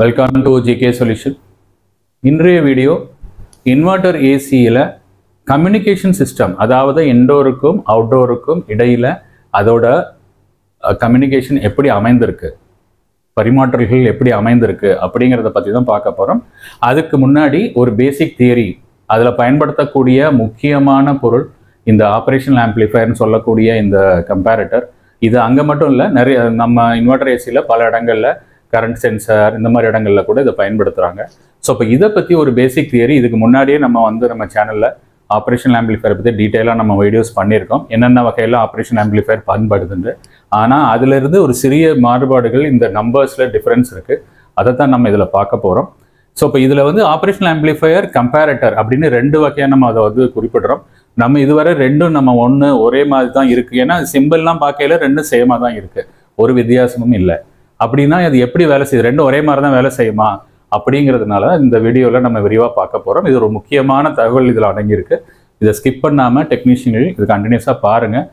Welcome to GK Solution. இன்றைய video inverter ஏசியில் communication system, அதாவது இன்டோருக்கும் அவுட்டோருக்கும் இடையில் அதோட கம்யூனிகேஷன் எப்படி அமைந்திருக்கு, பரிமாற்றல்கள் எப்படி அமைந்திருக்கு அப்படிங்கிறத பற்றி தான் பார்க்க போகிறோம். அதுக்கு முன்னாடி ஒரு பேசிக் தியரி, அதில் பயன்படுத்தக்கூடிய முக்கியமான பொருள் இந்த ஆப்ரேஷனல் ஆம்ப்ளிஃபயர்னு சொல்லக்கூடிய இந்த கம்பேரட்டர். இது அங்கே மட்டும் இல்லை, நிறைய நம்ம இன்வெர்ட்டர் ஏசியில் பல இடங்களில் கரண்ட் சென்சார் இந்த மாதிரி இடங்களில் கூட இதை பயன்படுத்துகிறாங்க. ஸோ இப்போ இதை பற்றி ஒரு பேசிக் தியரி இதுக்கு முன்னாடியே நம்ம சேனலில் ஆப்ரேஷனல் ஆம்ப்ளிஃபயர் பற்றி டீட்டெயிலாக நம்ம வீடியோஸ் பண்ணியிருக்கோம், என்னென்ன வகையில் ஆப்ரேஷன் ஆம்ப்ளிஃபயர் பயன்படுதுன்னு. ஆனால் அதிலிருந்து ஒரு சிறிய மாறுபாடுகள் இந்த நம்பர்ஸில் டிஃப்ரென்ஸ் இருக்குது, அதை தான் நம்ம இதில் பார்க்க போகிறோம். ஸோ இப்போ இதில் ஆப்ரேஷனல் ஆம்ப்ளிஃபயர் கம்பேரட்டர் அப்படின்னு ரெண்டு வகையாக நம்ம அதை குறிப்பிடுறோம். நம்ம இதுவரை ரெண்டும் ஒரே மாதிரி தான் இருக்குது, ஏன்னா சிம்பிள்லாம் பார்க்கையில ரெண்டும் சேமாக தான் இருக்குது, ஒரு வித்தியாசமும் இல்லை. அப்படின்னா அது எப்படி வேலை செய்யுது, ரெண்டும் ஒரே மாதிரி தான் வேலை செய்யுமா அப்படிங்கிறதுனால இந்த வீடியோவில் நம்ம விரிவாக பார்க்க போகிறோம். இது ஒரு முக்கியமான தகவல் இதில் அடங்கியிருக்கு. இதை ஸ்கிப் பண்ணாமல் டெக்னீஷியன்கள் இது கண்டினியூஸாக பாருங்கள்.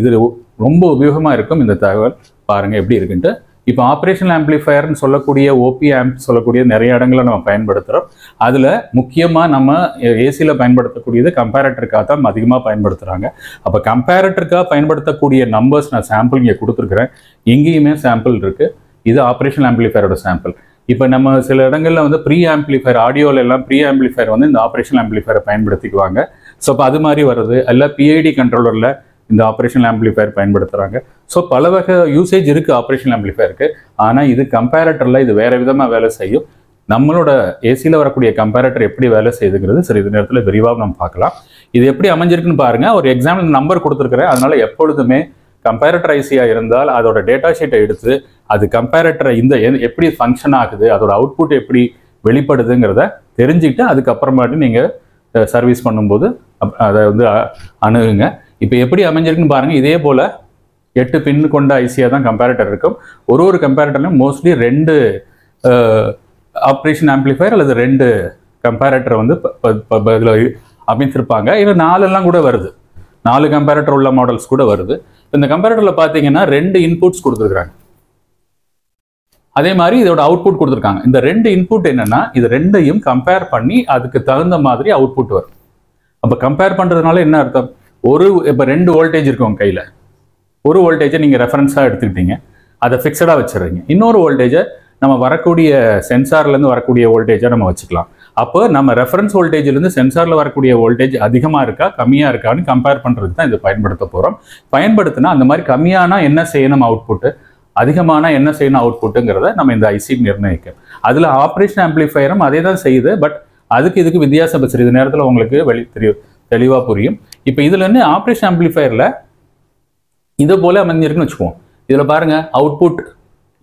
இது ரொம்ப உபயோகமாக இருக்கும். இந்த தகவல் பாருங்கள் எப்படி இருக்குன்ட்டு. இப்போ ஆப்ரேஷனல் ஆம்ப்ளிஃபயர்னு சொல்லக்கூடிய ஓபி ஆம்ப் சொல்லக்கூடிய நிறைய இடங்களில் நம்ம பயன்படுத்துகிறோம். அதில் முக்கியமாக நம்ம ஏசியில் பயன்படுத்தக்கூடியது கம்பேரட்டருக்காக தான் அதிகமாக பயன்படுத்துகிறாங்க. அப்போ கம்பேரட்டருக்காக பயன்படுத்தக்கூடிய நம்பர்ஸ் நான் சாம்பிள் இங்கே கொடுத்துருக்குறேன், இங்கேயுமே சாம்பிள் இருக்குது. இது ஆப்ரேஷனல் ஆம்ப்ளிஃபயரோட சாம்பிள். இப்போ நம்ம சில இடங்களில் ப்ரீ ஆம்ப்ளிஃபயர், ஆடியோவில் எல்லாம் ப்ரீ ஆம்ப்ளிஃபயர் இந்த ஆப்ரேஷனல் ஆம்ப்ளிஃபயரை பயன்படுத்திக்குவாங்க. ஸோ இப்போ அது மாதிரி வருது, இல்லை பிஐடி கண்ட்ரோலரில் இந்த ஆப்ரேஷனல் ஆம்ப்ளிஃபயர் பயன்படுத்துகிறாங்க. ஸோ பல வகை யூசேஜ் இருக்குது ஆப்ரேஷனல் ஆம்ப்ளிஃபயருக்கு. ஆனால் இது கம்பேரட்டரில் இது வேறு விதமாக வேலை செய்யும். நம்மளோட ஏசியில் வரக்கூடிய கம்பேரட்டர் எப்படி வேலை செய்யுதுங்கிறது சரி இது நேரத்தில் விரிவாக நம்ம பார்க்கலாம். இது எப்படி அமைஞ்சிருக்குன்னு பாருங்கள். ஒரு எக்ஸாம்பிள் நம்பர் கொடுத்துருக்குறேன், அதனால் எப்பொழுதுமே கம்பேரட்டர் ஐசியாக இருந்தால் அதோட டேட்டா ஷீட்டை எடுத்து அது கம்பேரட்டரை எப்படி ஃபங்க்ஷன் ஆகுது, அதோட அவுட்புட் எப்படி வெளிப்படுதுங்கிறத தெரிஞ்சுக்கிட்டு அதுக்கப்புறமாட்டி நீங்கள் சர்வீஸ் பண்ணும்போது அதை அணுகுங்க. இப்போ எப்படி அமைஞ்சிருக்குன்னு பாருங்கள். இதே போல் 8 பின் கொண்ட ஐசியாக தான் கம்பேரட்டர் இருக்கும். ஒரு கம்பேரட்டர்லையும் மோஸ்ட்லி 2 ஆப்ரேஷன் ஆம்ப்ளிஃபயர் அல்லது 2 கம்பேரட்டரை இதில் அமைச்சிருப்பாங்க. இல்லை 4 கூட வருது, 4 கம்பேரட்டர் உள்ள மாடல்ஸ் கூட வருது. இந்த கம்பேரட்டரில் பார்த்தீங்கன்னா 2 இன்புட்ஸ் கொடுத்துருக்குறாங்க, அதே மாதிரி இதோட அவுட்புட் கொடுத்துருக்காங்க. இந்த 2 இன்புட் என்னன்னா, இது ரெண்டையும் கம்பேர் பண்ணி அதுக்கு தகுந்த மாதிரி அவுட்புட் வரும். அப்போ கம்பேர் பண்ணுறதுனால என்ன அர்த்தம், இப்போ 2 வோல்டேஜ் இருக்கும் உங்கள் கையில். ஒரு வோல்டேஜை நீங்கள் ரெஃபரன்ஸாக எடுத்துக்கிட்டீங்க, அதை ஃபிக்ஸடாக வச்சுடுறீங்க. இன்னொரு வோல்டேஜை நம்ம வரக்கூடிய சென்சார்லேருந்து வரக்கூடிய வோல்டேஜை நம்ம வச்சுக்கலாம். அப்போ நம்ம ரெஃபரன்ஸ் வோல்டேஜ்லேருந்து சென்சாரில் வரக்கூடிய வோல்டேஜ் அதிகமாக இருக்கா கம்மியாக இருக்கான்னு கம்பேர் பண்ணுறதுக்கு தான் இது பயன்படுத்த போகிறோம். பயன்படுத்தினா அந்த மாதிரி கம்மியானா என்ன செய்யணும் அவுட்புட்டு, அதிகமான என்ன செய்யணும் அவுட்புட்டுங்கிறத நம்ம இந்த ஐசி நிர்ணயிக்கும். அதில் ஆப்ரேஷன் ஆம்ப்ளிஃபயரும் அதே தான் செய்யுது, பட் இதுக்கு வித்தியாசம் வச்சு இது நேரத்தில் உங்களுக்கு தெளிவாக புரியும். இப்போ இதில் என்ன ஆப்ரேஷன் ஆம்ப்ளிஃபயரில் இது போல அமைஞ்சிருக்குன்னு வச்சுக்குவோம். இதில் பாருங்கள் அவுட்புட்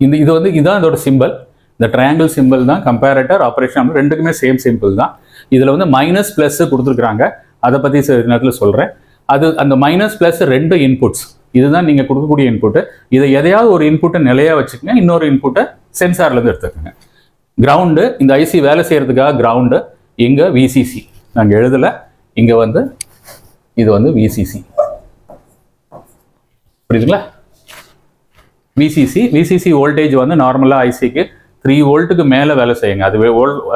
இதுதான் இதோட சிம்பிள், இந்த ட்ரையாங்கிள் சிம்பிள் தான் கம்பேரட்டர் ஆப்ரேஷன் ரெண்டுக்குமே சேம் சிம்பிள் தான். இதில் மைனஸ் ப்ளஸ் கொடுத்துருக்குறாங்க, அதை பற்றி சில நேரத்தில் சொல்கிறேன். அந்த மைனஸ் ப்ளஸ் 2 இன்புட்ஸ், இதுதான் நீங்கள் கொடுக்கக்கூடிய இன்புட்டு. இதை எதையாவது ஒரு இன்புட்டை நிலையாக வச்சுக்கோங்க, இன்னொரு இன்புட்டை சென்சார்லேருந்து எடுத்துக்கோங்க. கிரவுண்டு, இந்த ஐசி வேலை செய்கிறதுக்காக கிரவுண்டு, இங்கே விசிசி நாங்கள் எழுதலை, இங்கே இது விசிசி, புரியுதுங்களா? விசிசி வோல்டேஜ் நார்மலாக ஐசிக்கு 3 வோல்ட்டுக்கு மேலே வேலை செய்யுங்க.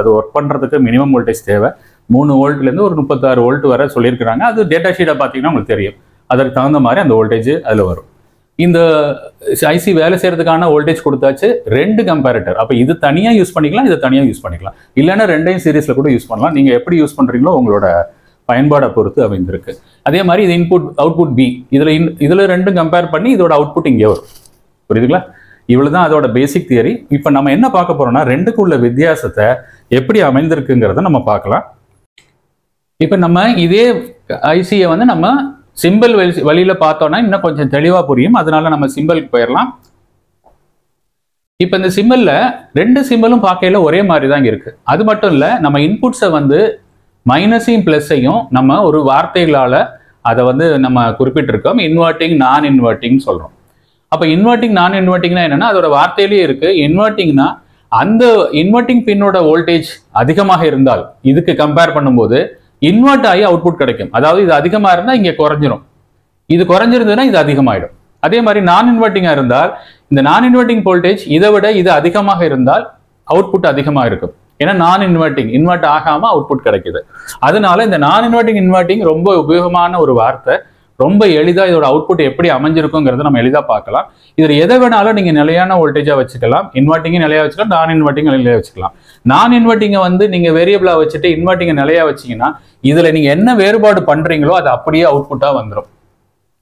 அது ஒர்க் பண்ணுறதுக்கு மினிமம் வோல்டேஜ் தேவை 3 வோல்ட்லேருந்து ஒரு 36 வோல்ட் வரை சொல்லியிருக்கிறாங்க. அது டேட்டா ஷீட்டை பார்த்தீங்கன்னா உங்களுக்கு தெரியும், அதற்கு தகுந்த மாதிரி அந்த வோல்டேஜ் அதில் வரும். இந்த ஐசி வேலை செய்கிறதுக்கான வோல்டேஜ் கொடுத்தாச்சு. 2 கம்பேரட்டர், அப்போ இது தனியாக யூஸ் பண்ணிக்கலாம், இதை தனியாக யூஸ் பண்ணிக்கலாம், இல்லைன்னா 2ஐயும் சீரீஸில் கூட யூஸ் பண்ணலாம். நீங்கள் எப்படி யூஸ் பண்ணுறீங்களோ உங்களோட பயன்பாடை பொறுத்து அமைந்திருக்கு. அதே மாதிரி இது இன்புட் அவுட்புட் பி, இதில் 2 கம்பேர் பண்ணி இதோட அவுட்புட் இங்கே வரும், புரியுதுங்களா? இவ்வளோ தான் அதோட பேசிக் தியரி. இப்போ நம்ம என்ன பார்க்க போகிறோம்னா, 2க்குள்ள வித்தியாசத்தை எப்படி அமைந்திருக்குங்கிறத நம்ம பார்க்கலாம். இப்போ நம்ம இதே ஐசியை நம்ம சிம்பிள் வழியில் பார்த்தோன்னா இன்னும் கொஞ்சம் தெளிவாக புரியும், அதனால நம்ம சிம்பிளுக்கு போயிடலாம். இப்போ இந்த சிம்பிளில் 2 சிம்பிளும் பார்க்கையில் ஒரே மாதிரி தான் இருக்குது. அது மட்டும் இல்லை, நம்ம இன்புட்ஸை மைனஸையும் ப்ளஸ்ஸையும் நம்ம ஒரு வார்த்தைகளால் அதை நம்ம குறிப்பிட்டிருக்கோம். இன்வெர்ட்டிங் நான் இன்வெர்ட்டிங் சொல்கிறோம். அப்போ இன்வெர்ட்டிங் நான் இன்வெர்ட்டிங்னா என்னென்னா, அதோட வார்த்தையிலேயே இருக்குது. இன்வெர்ட்டிங்னா அந்த இன்வெர்ட்டிங் பின்னோட வோல்டேஜ் அதிகமாக இருந்தால் இதுக்கு கம்பேர் பண்ணும்போது இன்வெர்ட் ஆகி அவுட்புட் கிடைக்கும். அதாவது இது அதிகமாக இருந்தால் இங்கே குறைஞ்சிரும், இது குறைஞ்சிருந்ததுன்னா இது அதிகமாகிடும். அதே மாதிரி நான் இன்வெர்ட்டிங்காக இருந்தால் இந்த நான் இன்வெர்ட்டிங் வோல்டேஜ் இதை விட இது அதிகமாக இருந்தால் அவுட்புட் அதிகமாக இருக்கும். ஏன்னா நான் இன்வெர்ட்டிங், இன்வெர்ட் ஆகாம அவுட்புட் கிடைக்குது. அதனால இந்த நான் இன்வெர்ட்டிங் ரொம்ப உபயோகமான ஒரு வார்த்தை. ரொம்ப எளிதாக இதோட அவுட்புட் எப்படி அமைஞ்சிருக்குங்கிறத நம்ம எளிதாக பார்க்கலாம். இதில் எதை வேணாலும் நீங்கள் நிலையான வோல்டேஜாக வச்சுக்கலாம். இன்வெர்ட்டிங்கை நிலையாக வச்சுக்கலாம், நான் இன்வெர்ட்டிங்கை நிலையாக வச்சுக்கலாம். நான் இன்வெர்ட்டிங்கை வந்து நீங்கள் வேரியபிளாக வச்சுட்டு இன்வெர்ட்டிங்கை நிலையாக வச்சிங்கன்னா இதில் நீங்கள் என்ன வேறுபாடு பண்ணுறீங்களோ அது அப்படியே அவுட்புட்டாக வந்துடும்.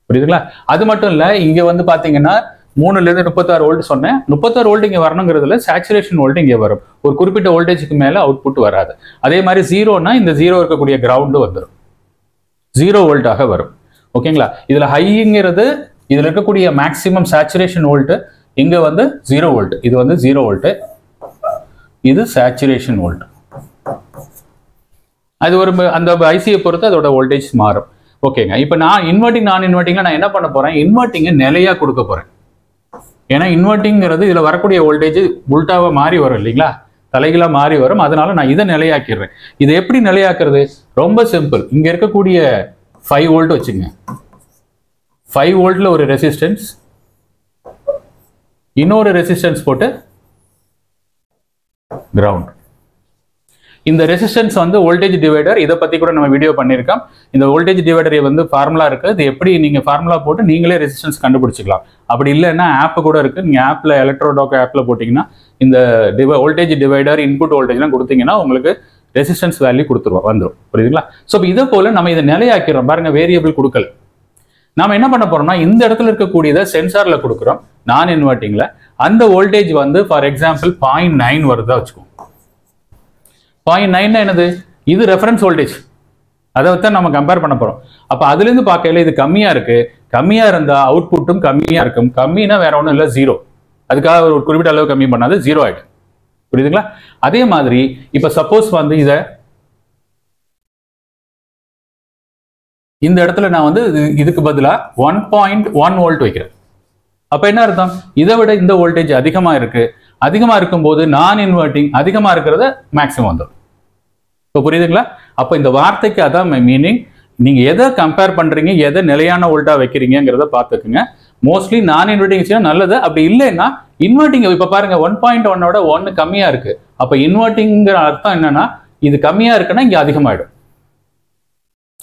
புரியுதுங்களா? அது மட்டும் இல்லை, இங்கே வந்து பார்த்தீங்கன்னா 3லேருந்து 36 வோல்ட் சொன்னேன். 36 வோல்ட் இங்கே வரணுங்கிறதுல சேச்சுரேஷன் வோல்ட் இங்கே வரும். ஒரு குறிப்பிட்ட வோல்டேஜுக்கு மேலே அவுட்புட் வராது. அதே மாதிரி 0னா இந்த 0 இருக்கக்கூடிய கிரவுண்டு வந்துடும், 0 வோல்ட்டாக வரும். ஓகேங்களா? இதில் ஹைங்கிறது இதில் இருக்கக்கூடிய மேக்ஸிமம் சேச்சுரேஷன் வோல்ட்டு, இங்கே வந்து 0 வோல்ட், இது வந்து 0 வோல்ட்டு, இது சேச்சுரேஷன் வோல்ட். அது ஒரு அந்த ஐசியை பொறுத்து அதோட வோல்டேஜ் மாறும். ஓகேங்க. இப்போ நான் நான் இன்வெர்ட்டிங்ல நான் என்ன பண்ண போறேன், இன்வெர்ட்டிங்கை நிலையாக கொடுக்க போறேன். ஏன்னா இன்வெர்ட்டிங்கிறது இதில் வரக்கூடிய வோல்டேஜ் உல்டாவாக மாறி வரும் இல்லைங்களா, தலைகளாக மாறி வரும். அதனால நான் இதை நிலையாக்கிடுறேன். இதை எப்படி நிலையாக்குறது? ரொம்ப சிம்பிள். இங்கே இருக்கக்கூடிய 5 வோல்ட் வச்சுங்க. 5 வோல்ட்ல ஒரு ரெசிஸ்டன்ஸ், இன்னொரு ரெசிஸ்டன்ஸ் போட்டு கிரவுண்ட். இந்த ரெசிஸ்டன்ஸ் வந்து வோல்டேஜ் டிவைடர். இதை பற்றி கூட நம்ம வீடியோ பண்ணியிருக்கோம். இந்த வோல்டேஜ் டிவைடர் வந்து ஃபார்முலா இருக்குது. இது எப்படி நீங்கள் ஃபார்முலா போட்டு நீங்களே ரெசிஸ்டன்ஸ் கண்டுபிடிச்சிக்கலாம். அப்படி இல்லைன்னா ஆப் கூட இருக்குது. நீங்கள் ஆப்பில் எலக்ட்ரோடாக் ஆப்பில் போட்டிங்கன்னா இந்த வோல்டேஜ் டிவைடர் இன்புட் வோல்டேஜ்லாம் கொடுத்தீங்கன்னா உங்களுக்கு ரெசிஸ்டன்ஸ் வேல்யூ கொடுத்துருவோம், வந்துடும். புரியுதுங்களா? ஸோ இதை போல் நம்ம இதை நிலையாக்கிறோம். பாருங்க, வேரியபிள் கொடுக்கல. நாம என்ன பண்ண போறோம்னா இந்த இடத்துல இருக்கக்கூடியதை சென்சார்ல கொடுக்குறோம். நான் இன்வெர்ட்டிங்ல அந்த வோல்டேஜ் வந்து ஃபார் எக்ஸாம்பிள் 0.9 வருதா வச்சுக்கோங்க. 0.9 என்னது? இது ரெஃபரன்ஸ் வோல்டேஜ். அதை தான் நம்ம கம்பேர் பண்ண போறோம். அப்ப அதுல இருந்து பார்க்கல இது கம்மியா இருக்கு. கம்மியா இருந்தா அவுட்புட்டும் கம்மியா இருக்கும். கம்மினா வேற ஒன்றும் இல்லை, 0. அதுக்காக ஒரு குறிப்பிட்ட அளவு கம்மி பண்ணாது, 0 ஆயிடும். புரியுதுங்களா? அதே மாதிரி இப்ப சப்போஸ் வந்து இதை இந்த இடத்துல நான் வந்து இதுக்கு பதிலாக 1.1 வோல்ட் வைக்கிறேன். அப்ப என்ன அர்த்தம்? இதை விட இந்த வோல்டேஜ் அதிகமா இருக்கு. அதிகமா இருக்கும்போது நான் இன்வெர்ட்டிங் அதிகமா இருக்கிறத மேக்ஸிமம் வந்துடும். இப்போ புரியுதுங்களா? அப்போ இந்த வார்த்தைக்கு அதான் மீனிங். நீங்க எதை கம்பேர் பண்றீங்க, எதை நிலையான வோல்ட்டா வைக்கிறீங்கிறத பார்த்துக்குங்க. மோஸ்ட்லி நான் இன்வெர்ட்டிங் நல்லது. அப்படி இல்லைன்னா இன்வெர்ட்டிங் இப்ப பாருங்க 1.1ஓட 1 கம்மியா இருக்கு. அப்ப இன்வெர்ட்டிங்கிற அர்த்தம் என்னன்னா இது கம்மியா இருக்குன்னா இங்க அதிகமாயிடும்.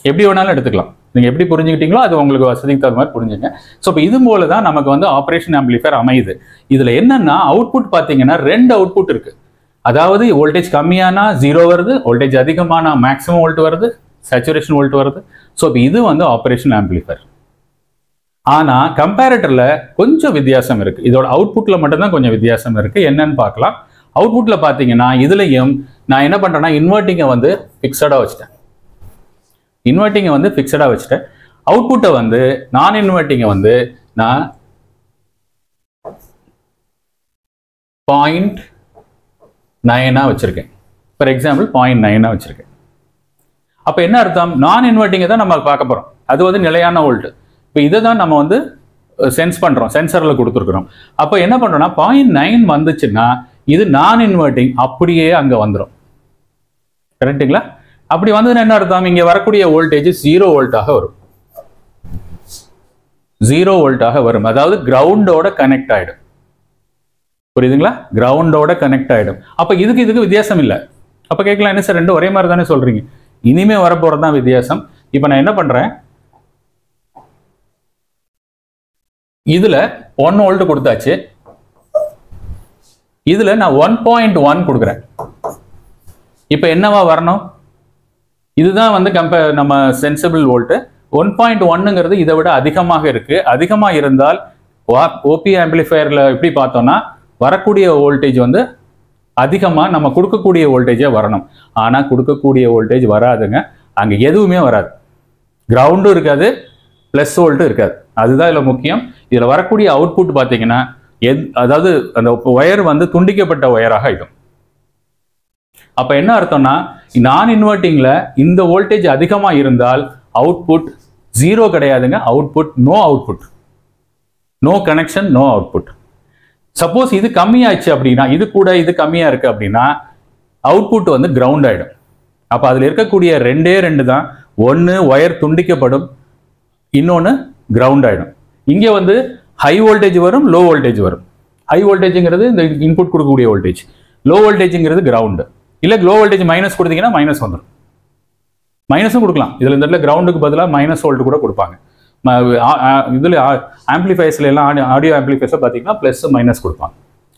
எப்படி வேணாலும் எடுத்துக்கலாம். நீங்க எப்படி புரிஞ்சுக்கிட்டீங்களோ அது உங்களுக்கு வசதிக்கு தகுந்த மாதிரி புரிஞ்சுங்க. ஸோ இப்போ இது போல தான் நமக்கு வந்து ஆப்ரேஷன் ஆம்பிளிஃபையர் அமையுது. இதுல என்னன்னா அவுட்புட் பார்த்தீங்கன்னா 2 அவுட்புட் இருக்கு. அதாவது வோல்டேஜ் கம்மியானா 0 வருது, வோல்டேஜ் அதிகமானா மேக்ஸிமம் வோல்ட் வருது, சேச்சுரேஷன் வோல்ட் வருது. ஸோ இப்போ இது வந்து ஆப்ரேஷன் ஆம்பிளிஃபையர். ஆனா கம்பேரட்டர்ல கொஞ்சம் வித்தியாசம் இருக்கு. இதோட அவுட்புட்ல மட்டும்தான் கொஞ்சம் வித்தியாசம் இருக்கு. என்னன்னு பார்க்கலாம். அவுட்புட்ல பார்த்தீங்கன்னா இதுலயும் நான் என்ன பண்றேன்னா இன்வெர்ட்டிங்கை வந்து ஃபிக்ஸடா வச்சுட்டேன். இன்வெர்ட்டிங்கை வந்து ஃபிக்ஸடா வச்சுட்டேன். அவுட்புட்டை வந்து நான் இன்வெர்ட்டிங்கை வந்து நான் 0.9 வச்சிருக்கேன். ஃபார் எக்ஸாம்பிள் 0.9 வச்சிருக்கேன். அப்ப என்ன அர்த்தம்? நான் இன்வெர்ட்டிங்கை தான் நம்ம பார்க்க போறோம். அது வந்து நிலையான வோல்ட். இப்போ இதை தான் நம்ம வந்து சென்ஸ் பண்றோம், சென்சர்ல கொடுத்துருக்குறோம். அப்போ என்ன பண்றோம்னா 0.9 வந்துச்சுன்னா இது நான் இன்வெர்ட்டிங் அப்படியே அங்க வந்துடும். கரெக்டுங்களா? அப்படி வந்ததுன்னா என்ன அர்த்தம்? இங்க வரக்கூடிய வோல்டேஜ் 0 வோல்ட்டாக வரும். 0 வோல்ட்டாக வரும். அதாவது கிரவுண்டோட கனெக்ட் ஆயிடும். புரியுதுங்களா? கிரவுண்டோட கனெக்ட் ஆயிடும். அப்ப இதுக்கு வித்தியாசம் இல்லை. அப்ப கேட்கலாம், என்ன சார் ரெண்டும் ஒரே மாதிரி தானே சொல்றீங்க? இனிமே வரப்போறது தான் வித்தியாசம். இப்ப நான் என்ன பண்றேன், இதுல 1 வோல்ட் கொடுத்தாச்சு. இதுல நான் 1.1 கொடுக்குறேன். இப்ப என்னவா வரணும்? இதுதான் வந்து நம்ம சென்சிபிள் வோல்ட். 1.1ங்கிறது இதை விட அதிகமாக இருக்கு. அதிகமா இருந்தால் ஓபி ஆம்பிளிஃபையர்ல எப்படி பார்த்தோம்னா வரக்கூடிய வோல்டேஜ் வந்து அதிகமா நம்ம கொடுக்கக்கூடிய வோல்டேஜே வரணும். ஆனா கொடுக்கக்கூடிய வோல்டேஜ் வராதுங்க. அங்க எதுவுமே வராது. கிரவுண்டும் இருக்காது, பிளஸ் வோல்ட்டும் இருக்காது. அதுதான் இதுல முக்கியம். இதுல வரக்கூடிய அவுட்புட் பார்த்தீங்கன்னா அதாவது அந்த ஒயர் வந்து துண்டிக்கப்பட்ட ஒயராக ஆயிடும். அப்ப என்ன அர்த்தம்னா நான் இன்வெர்ட்டிங்ல இந்த வோல்டேஜ் அதிகமா இருந்தால் அவுட்புட் 0 கிடையாதுங்க. Output no output, no connection, no output. Suppose இது கம்மியாச்சு அப்படின்னா, இது கூட இது கம்மியா இருக்கு அப்படின்னா அவுட்புட் வந்து கிரவுண்ட் ஆயிடும். அப்ப அதுல இருக்கக்கூடிய 2 தான். ஒன்னு ஒயர் துண்டிக்கப்படும், இன்னொன்னு கிரவுண்ட் ஆயிடும். இங்க வந்து ஹை வோல்டேஜ் வரும், லோ வோல்டேஜ் வரும். ஹை வோல்டேஜ்ங்கிறது இந்த இன்புட் கொடுக்கக்கூடிய வோல்டேஜ், லோ வோல்டேஜ்ங்கிறது கிரவுண்டு. இல்லை லோ வோல்டேஜ் மைனஸ் கொடுத்தீங்கன்னா மைனஸ் வந்துடும். மைனஸும் கொடுக்கலாம். இதில் இந்த இடத்துல கிரவுண்டுக்கு பதிலாக மைனஸ் வோல்ட் கூட கொடுப்பாங்க. இதில் ஆம்பிளிஃபைஸில் எல்லாம் ஆடியோ ஆம்பிளிஃபைஸில் பார்த்தீங்கன்னா ப்ளஸ் மைனஸ் கொடுப்பாங்க.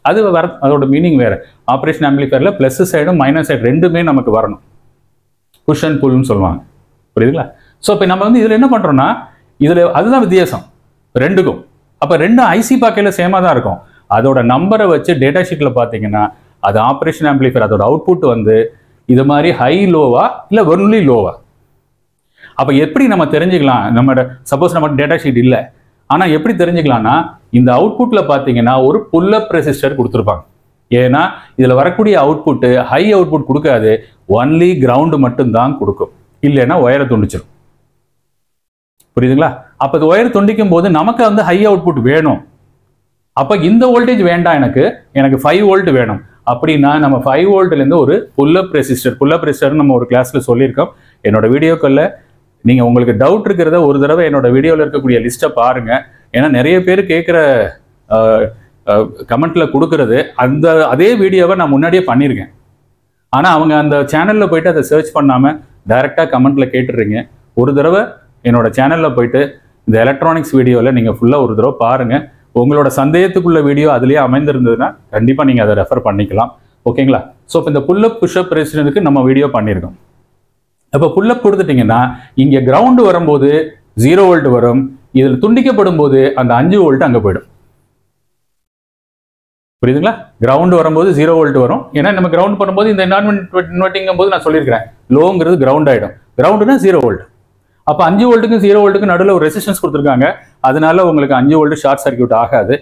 அது அதோட மீனிங் வேறு. ஆப்ரேஷன் ஆம்பிளிஃபையரில் ப்ளஸ் சைடும் மைனஸ் சைடு ரெண்டுமே நமக்கு வரணும். புஷ் அண்ட் புல்னு சொல்லுவாங்க. புரியுதுங்களா? ஸோ இப்போ நம்ம வந்து இதில் என்ன பண்ணுறோம்னா, இதில் அதுதான் வித்தியாசம் ரெண்டுக்கும். அப்போ ரெண்டும் ஐசி பாக்கையில் சேமாக தான் இருக்கும். அதோட நம்பரை வச்சு டேட்டா ஷீட்டில் பார்த்தீங்கன்னா அது ஆப்ரேஷன் ஆம்பிளிஃபையர் அதோட அவுட்புட் வந்து இது மாதிரி ஹை லோவா இல்லை ஒன்லி லோவா. அப்போ எப்படி நம்ம தெரிஞ்சுக்கலாம்? நம்மளோட சப்போஸ் நம்ம டேட்டா ஷீட் இல்லை, ஆனால் எப்படி தெரிஞ்சுக்கலாம்னா இந்த அவுட்புட்டில் பார்த்தீங்கன்னா ஒரு புல் அப் ரெசிஸ்டர் கொடுத்துருப்பாங்க. ஏன்னா இதில் வரக்கூடிய அவுட்புட்டு ஹை அவுட்புட் கொடுக்காது, ஒன்லி கிரவுண்டு மட்டும்தான் கொடுக்கும். இல்லைன்னா ஒயரை துண்டிச்சிடும். புரியுதுங்களா? அப்போ இது ஒயர் துண்டிக்கும் போது நமக்கு வந்து ஹை அவுட்புட் வேணும். அப்போ இந்த வோல்டேஜ் வேண்டாம், எனக்கு 5 வோல்ட் வேணும் அப்படின்னா நம்ம 5 வோல்ட்லேருந்து ஒரு புல் அப் ரெசிஸ்டர் நம்ம ஒரு கிளாஸில் சொல்லியிருக்கோம். என்னோட வீடியோக்களில் நீங்கள் உங்களுக்கு டவுட் இருக்கிறத ஒரு தடவை என்னோட வீடியோவில் இருக்கக்கூடிய லிஸ்ட்டை பாருங்கள். ஏன்னா நிறைய பேர் கேட்குற கமெண்ட்டில் கொடுக்கறது அதே வீடியோவை நான் முன்னாடியே பண்ணியிருக்கேன். ஆனால் அவங்க அந்த சேனலில் போயிட்டு அதை சர்ச் பண்ணாமல் டைரெக்டாக கமெண்ட்டில் கேட்டுடுறீங்க. ஒரு தடவை என்னோட சேனலில் போயிட்டு இந்த எலக்ட்ரானிக்ஸ் வீடியோவில் நீங்கள் ஃபுல்லாக ஒரு தடவை பாருங்கள். உங்களோட சந்தேகத்துக்குள்ள வீடியோ அதுலேயே அமைந்திருந்ததுன்னா கண்டிப்பாக நீங்கள் அதை ரெஃபர் பண்ணிக்கலாம். ஓகேங்களா? ஸோ இப்போ இந்த புல்லப் புஷ்அப் ரெசிஸ்டன்ஸுக்கு நம்ம வீடியோ பண்ணியிருக்கோம். அப்போ புல்லப் கொடுத்துட்டிங்கன்னா இங்கே கிரவுண்டு வரும்போது 0 வோல்ட் வரும். இதில் துண்டிக்கப்படும் போது அந்த 5 வோல்ட் அங்கே போயிடும். புரியுதுங்களா? கிரவுண்டு வரும்போது 0 வோல்ட் வரும். ஏன்னா நம்ம கிரவுண்ட் பண்ணும்போது இந்த இன்வெர்ட்டிங்கும் போது நான் சொல்லியிருக்கிறேன், லோங்கிறது கிரவுண்ட் ஆகிடும். கிரவுண்டுனா 0 வோல்ட். அப்போ 5 வோல்ட்டுக்கும் 0 வோல்ட்டுக்கும் நடுவில் ஒரு ரெசிஸ்டன்ஸ் கொடுத்துருக்காங்க. அதனால உங்களுக்கு 5 வோல்ட் ஷார்ட் சர்க்யூட் ஆகாது.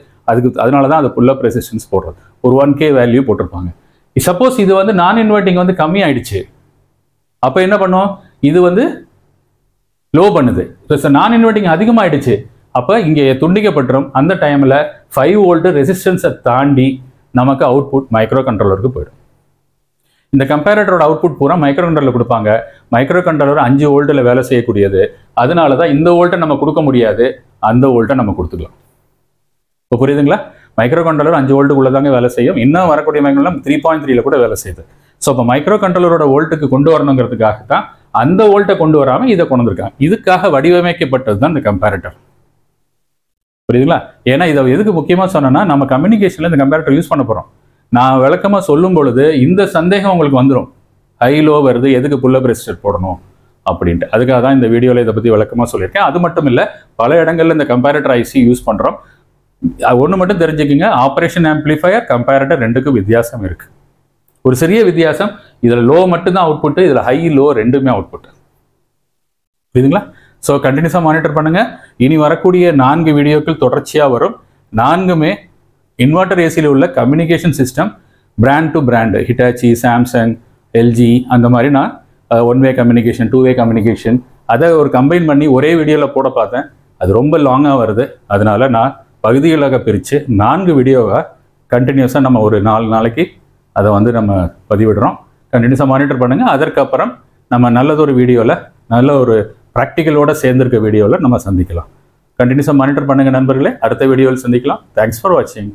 அதனால தான் அது புல்லப் ரெசிஸ்டன்ஸ் போடுறது. ஒரு 1K வேல்யூ போட்டிருப்பாங்க. சப்போஸ் இது வந்து நான் இன்வெர்ட்டிங் வந்து கம்மி ஆயிடுச்சு, அப்போ என்ன பண்ணும்? இது வந்து லோ பண்ணுது. நான் இன்வெர்ட்டிங் அதிகமாகிடுச்சு, அப்போ இங்கே துண்டிக்கப்பட்டுரும். அந்த டைமில் 5 வோல்ட் ரெசிஸ்டன்ஸை தாண்டி நமக்கு அவுட்புட் மைக்ரோ கண்ட்ரோலருக்கு போயிடும். இந்த கம்பேரட்டரோட அவுட்புட் பூரா மைக்ரோ கண்ட்ரோலர் கொடுப்பாங்க. மைக்ரோ கண்ட்ரோலர் 5 வோல்ட்டில் வேலை செய்யக்கூடியது. அதனால தான் இந்த வோல்ட்டை நம்ம கொடுக்க முடியாது, அந்த வோல்ட்டை நம்ம கொடுத்துக்கலாம். இப்போ புரியுதுங்களா? மைக்ரோ கண்ட்ரோலர் 5 வோல்ட்டுக்குள்ளே தாங்க வேலை செய்யும். இன்னும் வரக்கூடிய மைக்ரோலாம் 3.3 கூட வேலை செய்யுது. ஸோ இப்போ மைக்ரோ கண்ட்ரோலரோட வோல்ட்டுக்கு கொண்டு வரணுங்கிறதுக்காக தான் அந்த வோல்ட்டை கொண்டு வராமல் இதை கொண்டு வந்திருக்காங்க. இதுக்காக வடிவமைக்கப்பட்டது தான் இந்த கம்பேரட்டர். புரியுதுங்களா? ஏன்னா இதை எதுக்கு முக்கியமாக சொன்னேன்னா, நம்ம கம்யூனிகேஷனில் இந்த கம்பேரட்டர் யூஸ் பண்ண போகிறோம். நான் விளக்கமாக சொல்லும் பொழுது இந்த சந்தேகம் உங்களுக்கு வந்துடும், ஹை லோ வருது, எதுக்கு புல்லப் ரெசிஸ்டர் போடணும் அப்படின்ட்டு. அதுக்காக தான் இந்த வீடியோவில் இதை பற்றி விளக்கமாக சொல்லியிருக்கேன். அது மட்டும் இல்லை, பல இடங்களில் இந்த கம்பேரட்டர் ஐசி யூஸ் பண்ணுறோம். ஒன்று மட்டும் தெரிஞ்சுக்கிங்க, ஆப்ரேஷன் ஆம்பிளிஃபையர் கம்பேரட்டர் ரெண்டுக்கும் வித்தியாசம் இருக்குது. ஒரு சிறிய வித்தியாசம், இதில் லோ மட்டும்தான் அவுட்புட்டு, இதில் ஹை லோ ரெண்டுமே அவுட்புட்டு. புரியுதுங்களா? ஸோ கண்டினியூஸாக மானிட்டர் பண்ணுங்கள். இனி வரக்கூடிய 4 வீடியோக்கள் தொடர்ச்சியாக வரும். 4மே இன்வெர்ட்டர் ஏசியில் உள்ள communication system, brand to brand, Hitachi, Samsung, LG, அந்த மாதிரி நான் 1-வே கம்யூனிகேஷன், 2-வே கம்யூனிகேஷன் அதை ஒரு கம்பைன் பண்ணி ஒரே வீடியோவில் போட பார்த்தேன். அது ரொம்ப லாங்காக வருது. அதனால நான் பகுதிகளாக பிரித்து 4 வீடியோவாக கண்டினியூஸாக நம்ம ஒரு 4 நாளைக்கு அதை வந்து நம்ம பதிவிடுறோம். கண்டினியூஸாக மானிட்டர் பண்ணுங்கள். அதற்கப்புறம் நம்ம நல்லதொரு வீடியோவில், நல்ல ஒரு ப்ராக்டிக்கலோடு சேர்ந்திருக்க வீடியோவில் நம்ம சந்திக்கலாம். கண்டினியூஸாக மானிட்டர் பண்ணுங்கள் நண்பர்களே. அடுத்த வீடியோவில் சந்திக்கலாம். தேங்க்ஸ் ஃபார் வாட்சிங்.